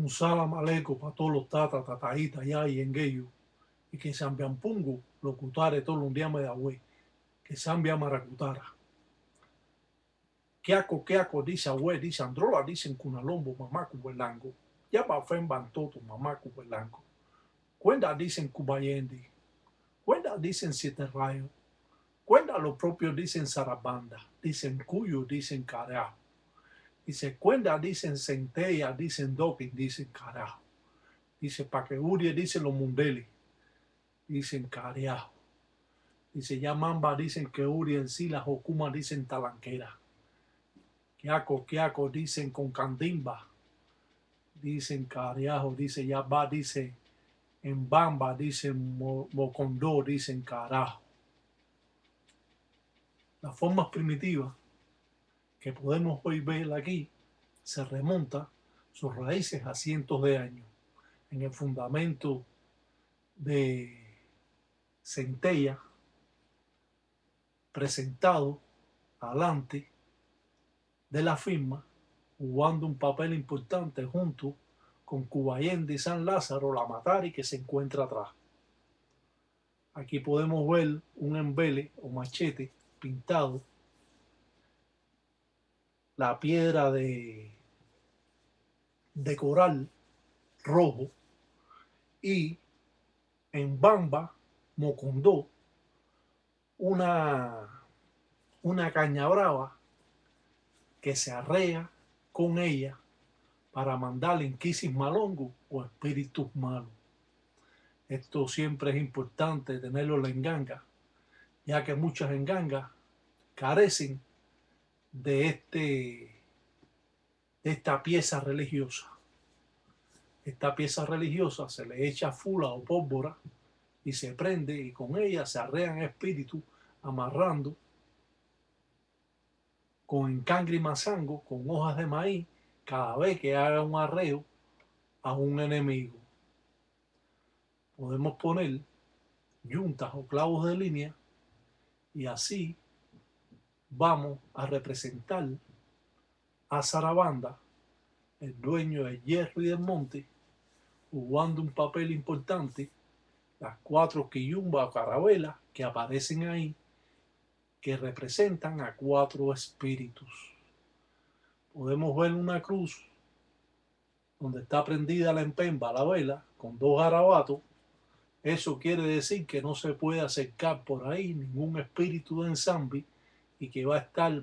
un salam aleikum para todos los tata, tataíta, ya y engueyo, y que sambian pungu, locutare todo un día me da güey, que sambia maracutara. Keako, dice abue, dice androla, dicen cunalombo, mamá cubelango, ya pa fen bantoto, mamá cubelango. Cuenta dicen cubayendi, cuenta dicen siete rayos, cuenta lo propio dicen zarabanda, dicen cuyo, dicen carajo. Dice, cuenta dicen centella, dicen dokin, dicen carajo. Dice, pa' que urie, dicen los mundeli, dicen carajo. Dice, ya mamba, dicen que urie en sí, las jocuma, dicen talanquera. Quiaco, dicen con candimba, dicen carajo. Dice, ya va, dice, en bamba, dicen mocondó, dicen carajo. Las formas primitivas que podemos hoy ver aquí se remonta sus raíces a cientos de años en el fundamento de centella presentado adelante de la firma, jugando un papel importante junto con Cubayende y San Lázaro, la Matari que se encuentra atrás. Aquí podemos ver un embele o machete pintado, la piedra de coral rojo y en bamba, mocondó, una, una caña brava que se arrea con ella para mandarle inquisis malongo o espíritus malos. Esto siempre es importante tenerlo en la enganga, ya que muchas engangas carecen de, de esta pieza religiosa. Esta pieza religiosa se le echa fula o pólvora y se prende y con ella se arrean espíritus amarrando con encangre y mazango, con hojas de maíz, cada vez que haga un arreo a un enemigo. Podemos poner yuntas o clavos de línea y así vamos a representar a Sarabanda, el dueño del hierro y del monte, jugando un papel importante, las cuatro quillumbas o carabelas que aparecen ahí, que representan a cuatro espíritus. Podemos ver una cruz donde está prendida la empemba, la vela, con dos garabatos. Eso quiere decir que no se puede acercar por ahí ningún espíritu de ensamble y que va a estar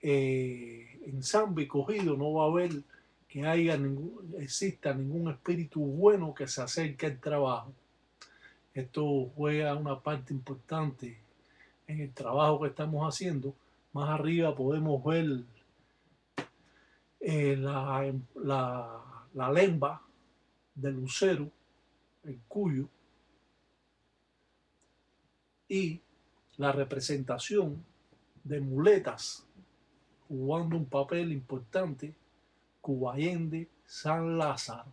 ensamble cogido, no va a haber que exista ningún espíritu bueno que se acerque al trabajo. Esto juega una parte importante en el trabajo que estamos haciendo. Más arriba podemos ver la lemba del lucero, el cuyo, y la representación de muletas jugando un papel importante, Cubayende, San Lázaro.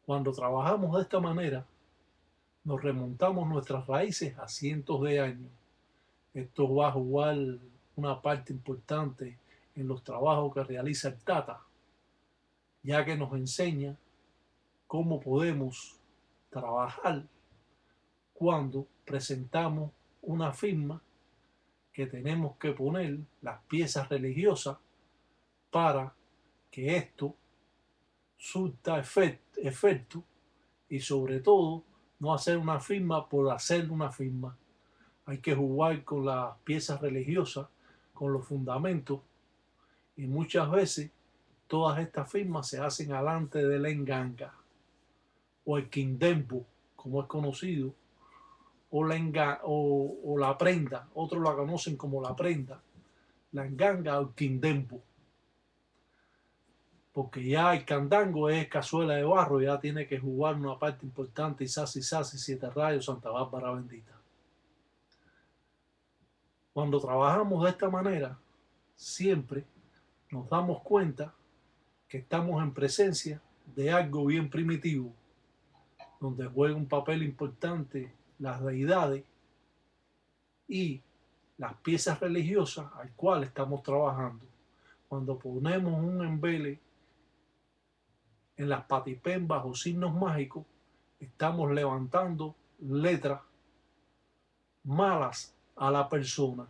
Cuando trabajamos de esta manera, nos remontamos nuestras raíces a cientos de años. Esto va a jugar una parte importante en los trabajos que realiza el Tata, ya que nos enseña cómo podemos trabajar cuando presentamos una firma que tenemos que poner las piezas religiosas para que esto surta efecto y sobre todo no hacer una firma por hacer una firma. Hay que jugar con las piezas religiosas, con los fundamentos y muchas veces todas estas firmas se hacen alante de la enganga o el quindempo, como es conocido, o la prenda, otros la conocen como la prenda, la enganga o el quindempo, porque ya el candango es cazuela de barro, ya tiene que jugar una parte importante, y sasi, siete rayos, Santa Bárbara bendita. Cuando trabajamos de esta manera, siempre nos damos cuenta que estamos en presencia de algo bien primitivo, donde juega un papel importante las deidades y las piezas religiosas al cual estamos trabajando. Cuando ponemos un embele en las patipembas o signos mágicos, estamos levantando letras malas a la persona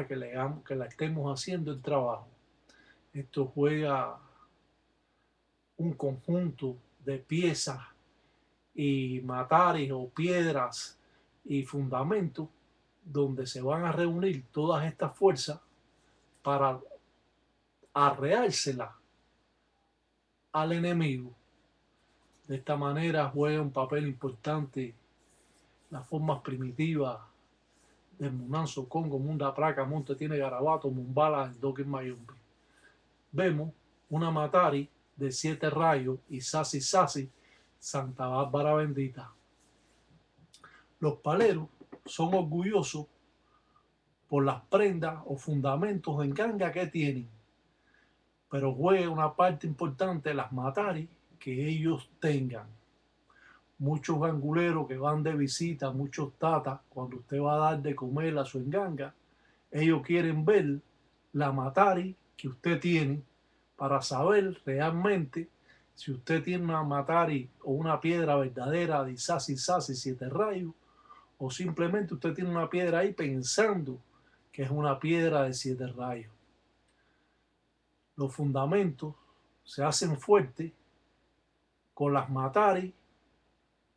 que la estemos haciendo el trabajo. Esto juega un conjunto de piezas y matares o piedras y fundamentos donde se van a reunir todas estas fuerzas para arreársela al enemigo. De esta manera juega un papel importante las formas primitivas del Munanzo, Congo, Munda Praca, Monte tiene Garabato, Mumbala, Doque Mayumbi. Vemos una Matari de 7 rayos y Sasi Sasi, Santa Bárbara bendita. Los paleros son orgullosos por las prendas o fundamentos en ganga que tienen, pero juega una parte importante las Matari que ellos tengan. Muchos ganguleros que van de visita, muchos tatas, cuando usted va a dar de comer a su enganga, ellos quieren ver la matari que usted tiene para saber realmente si usted tiene una matari o una piedra verdadera de Sasi Sasi 7 rayos, o simplemente usted tiene una piedra ahí pensando que es una piedra de 7 rayos. Los fundamentos se hacen fuertes con las matari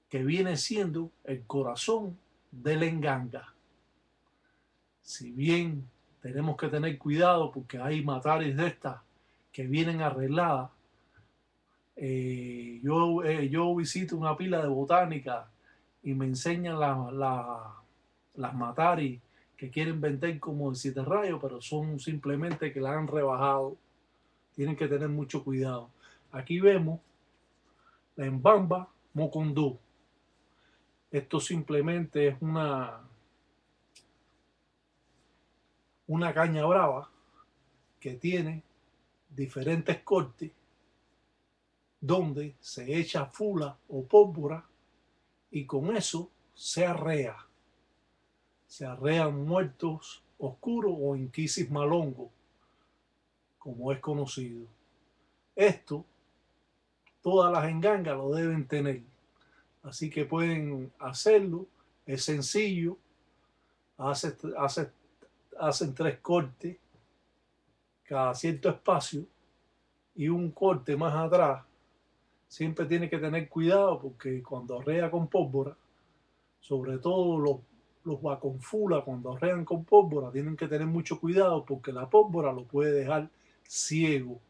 que viene siendo el corazón de la enganga. Si bien tenemos que tener cuidado porque hay mataris de estas que vienen arregladas, yo visito una pila de botánica y me enseñan las mataris que quieren vender como de 7 rayos, pero son simplemente que la han rebajado. Tienen que tener mucho cuidado. Aquí vemos la embamba mocondó. Esto simplemente es una caña brava que tiene diferentes cortes donde se echa fula o pólvora y con eso se arrea. Se arrean muertos oscuros o inquisis malongo, como es conocido. Esto, todas las engangas lo deben tener. Así que pueden hacerlo, es sencillo, hacen 3 cortes cada cierto espacio y un corte más atrás. Siempre tiene que tener cuidado porque cuando arrea con pólvora, sobre todo los vaconfula, cuando arrean con pólvora, tienen que tener mucho cuidado porque la pólvora lo puede dejar ciego.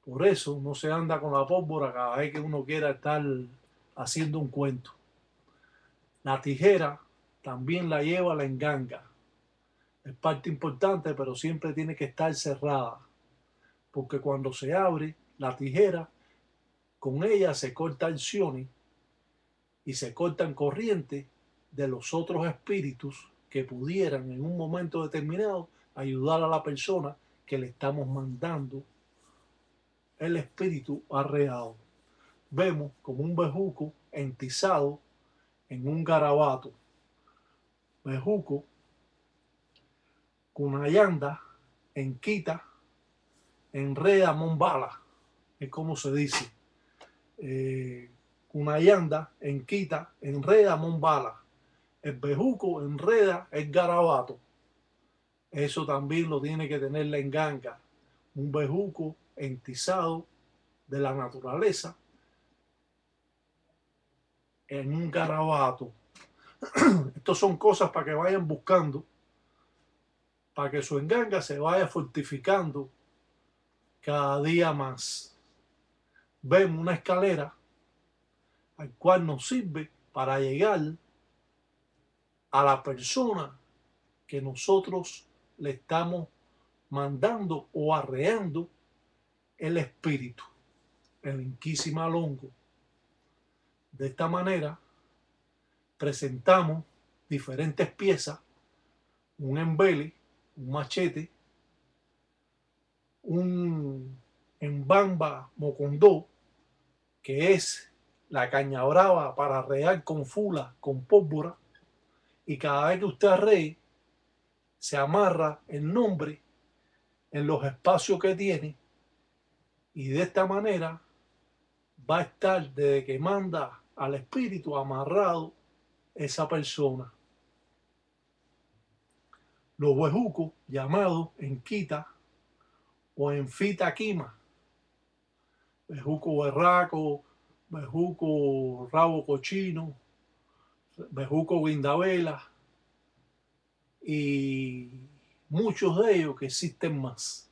Por eso no se anda con la pólvora cada vez que uno quiera estar haciendo un cuento. La tijera también la lleva la enganga. Es parte importante, pero siempre tiene que estar cerrada. Porque cuando se abre la tijera, con ella se cortan acciones y se cortan corrientes de los otros espíritus que pudieran en un momento determinado ayudar a la persona que le estamos mandando el espíritu arreado. Vemos como un bejuco entizado en un garabato. Bejuco, Cunayanda, Enquita, Enreda, Monbala, es como se dice. Cunayanda, Enquita, Enreda, Monbala. El bejuco, enreda, el garabato. Eso también lo tiene que tener la enganga. Un bejuco entizado de la naturaleza en un garabato. Estas son cosas para que vayan buscando, para que su enganga se vaya fortificando cada día más. Vemos una escalera al cual nos sirve para llegar a la persona que nosotros le estamos mandando o arreando el espíritu, el Inquisi Malongo. De esta manera presentamos diferentes piezas, un embele, un machete, un embamba mocondó, que es la caña brava para arrear con fula, con pólvora, y cada vez que usted arree, se amarra el nombre en los espacios que tiene Y de esta manera va a estar desde que manda al espíritu amarrado esa persona. Los bejucos, llamados en Quita o en Fita Quima, bejuco berraco, bejuco rabo cochino, bejuco guindabela y muchos de ellos que existen más.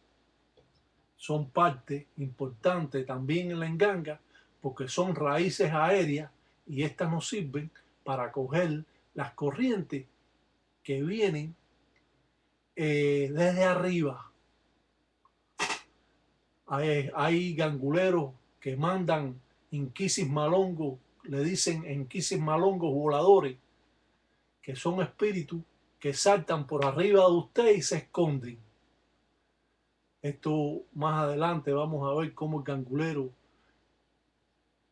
Son parte importante también en la enganga porque son raíces aéreas y estas nos sirven para coger las corrientes que vienen desde arriba. Hay ganguleros que mandan inquisis malongos, le dicen inquisis malongos voladores, que son espíritus que saltan por arriba de usted y se esconden. Esto más adelante vamos a ver cómo el gangulero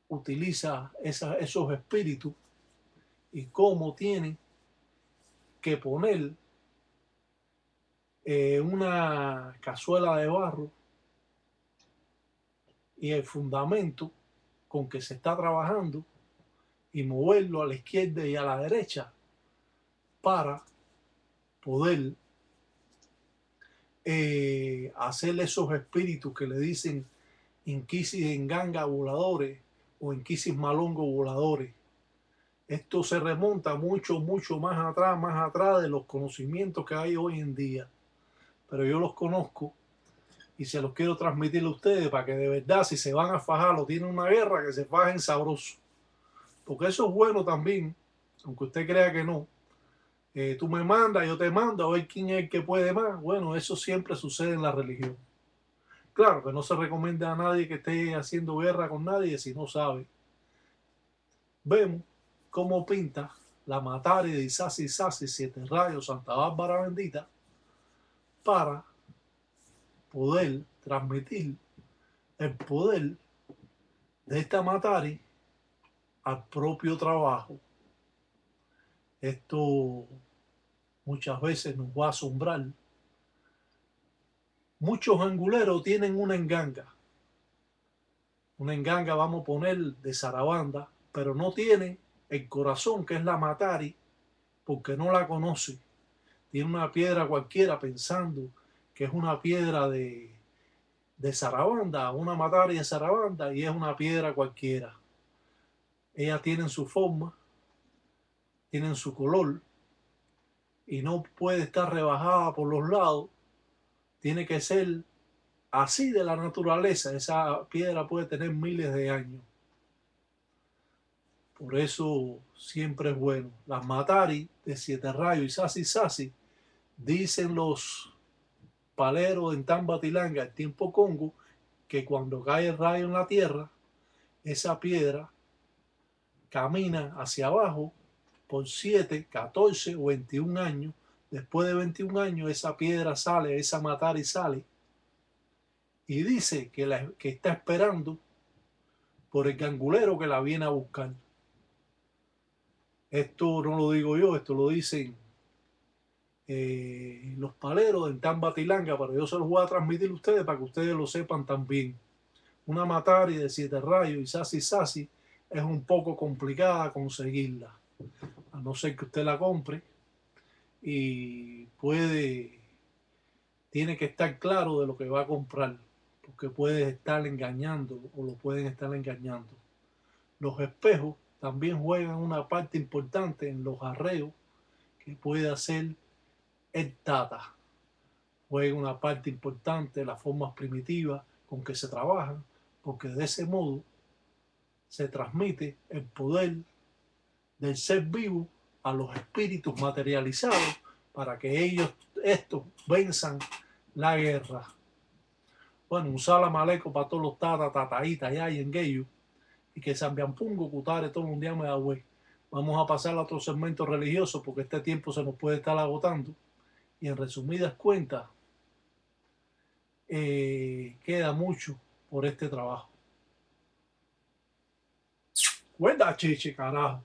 utiliza esos espíritus y cómo tiene que poner una cazuela de barro y el fundamento con que se está trabajando y moverlo a la izquierda y a la derecha para poder hacer esos espíritus que le dicen inquisis enganga voladores o inquisis malongo voladores. Esto se remonta mucho más atrás de los conocimientos que hay hoy en día. Pero yo los conozco y se los quiero transmitir a ustedes para que de verdad, si se van a fajar o tienen una guerra, que se fajen sabroso. Porque eso es bueno también, aunque usted crea que no. Tú me mandas, yo te mando a ver quién es el que puede más. Bueno, eso siempre sucede en la religión. Claro que no se recomienda a nadie que esté haciendo guerra con nadie si no sabe. Vemos cómo pinta la Matari de Isasi Sasi, Siete Rayos, Santa Bárbara Bendita, para poder transmitir el poder de esta Matari al propio trabajo. Esto muchas veces nos va a asombrar. Muchos anguleros tienen una enganga. Una enganga, vamos a poner, de zarabanda, pero no tiene el corazón, que es la Matari, porque no la conoce. Tiene una piedra cualquiera pensando que es una piedra de zarabanda, una Matari de zarabanda, y es una piedra cualquiera. Ellas tienen su forma, tienen su color, y no puede estar rebajada por los lados. Tiene que ser así de la naturaleza. Esa piedra puede tener miles de años. Por eso siempre es bueno. Las Matari de Siete Rayos y Sasi Sasi, dicen los paleros en Tambatilanga, el tiempo Congo, que cuando cae el rayo en la tierra, esa piedra camina hacia abajo por 7, 14 o 21 años. Después de 21 años esa piedra sale, esa Matari sale, y dice que está esperando por el gangulero que la viene a buscar. Esto no lo digo yo, esto lo dicen los paleros en Tambatilanga, pero yo se los voy a transmitir a ustedes para que ustedes lo sepan también. Una Matari de Siete Rayos y Sasi Sasi es un poco complicada conseguirla, a no ser que usted la compre, y tiene que estar claro de lo que va a comprar, porque puede estar engañando o lo pueden estar engañando. Los espejos también juegan una parte importante en los arreos que puede hacer el Tata. Juega una parte importante las formas primitivas con que se trabajan, porque de ese modo se transmite el poder del ser vivo a los espíritus materializados para que estos venzan la guerra. Bueno, un salam aleikum para todos los tataitas allá y en Gueyo, y que Sambiampungo, Cutare, todo un día me da güey. Vamos a pasar a otro segmento religioso porque este tiempo se nos puede estar agotando. Y en resumidas cuentas, queda mucho por este trabajo. Cuenta, chiche, carajo.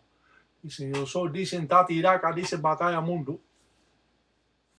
Y señor Sol dicen Tati Iraca, dicen Batalla Mundo.